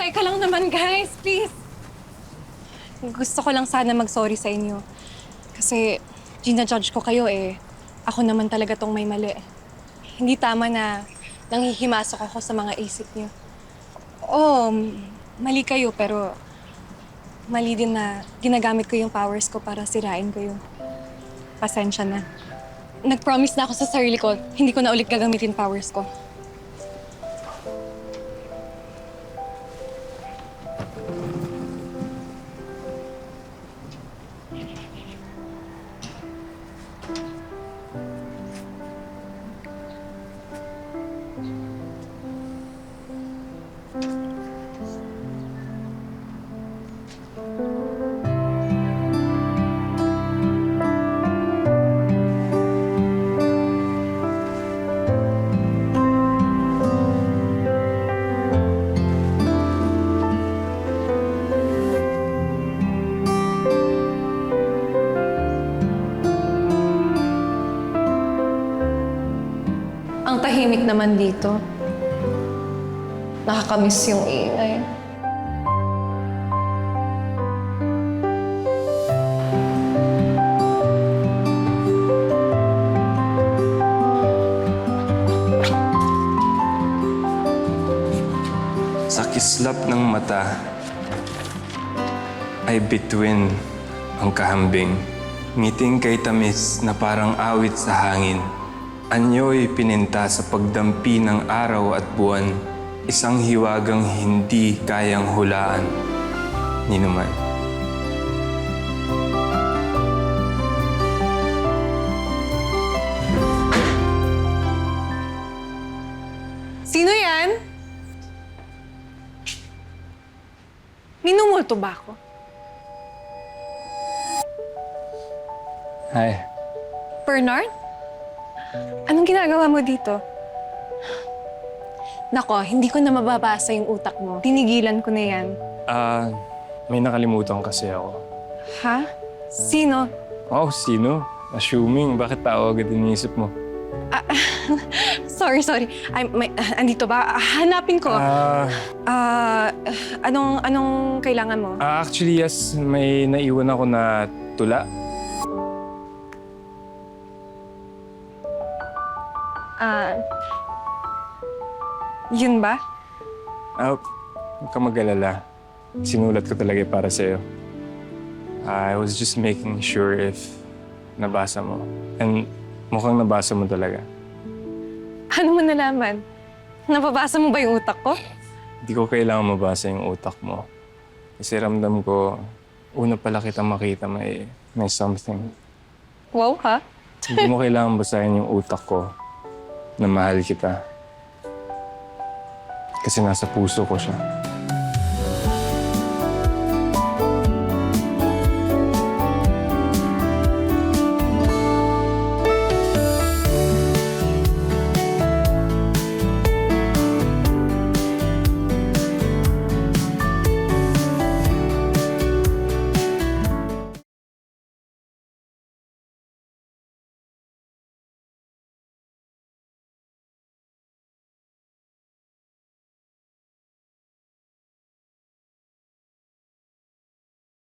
Teka lang naman, guys. Please. Gusto ko lang sana mag-sorry sa inyo. Kasi ginajudge ko kayo eh. Ako naman talaga tong may mali. Hindi tama na nanghihimasok ako sa mga isip niyo. Oo, mali kayo pero mali din na ginagamit ko yung powers ko para sirain kayo. Pasensya na. Nag-promise na ako sa sarili ko, hindi ko na ulit gagamitin powers ko. Ang tahimik naman dito. Nakakamiss yung ingay. Sa kislap ng mata ay bituin ang kahambing. Ngiting kay tamis na parang awit sa hangin. Anyo'y pininta sa pagdampi ng araw at buwan. Isang hiwagang hindi kayang hulaan ni numan. Sino yan? Minumulto ba ako? Hi. Bernard? Anong ginagawa mo dito? Nako, hindi ko na mababasa yung utak mo. Tinigilan ko na yan. May nakalimutan kasi ako. Ha? Sino? Oh, sino? Assuming, bakit tao agad iniisip mo? Sorry. Andito ba? Hanapin ko. Anong kailangan mo? Actually, yes, may naiwan ako na tula. Yun ba? Huwag ka mag-alala. Sinulat ko talaga para sa'yo. I was just making sure if nabasa mo. And mukhang nabasa mo talaga. Paano mo nalaman? Napabasa mo ba yung utak ko? Hindi ko kailangan mabasa yung utak mo. Kasi ramdam ko, una pala kita makita may something. Wow, ha? Hindi mo kailangan basahin yung utak ko na mahal kita. Kasi nasa puso ko siya.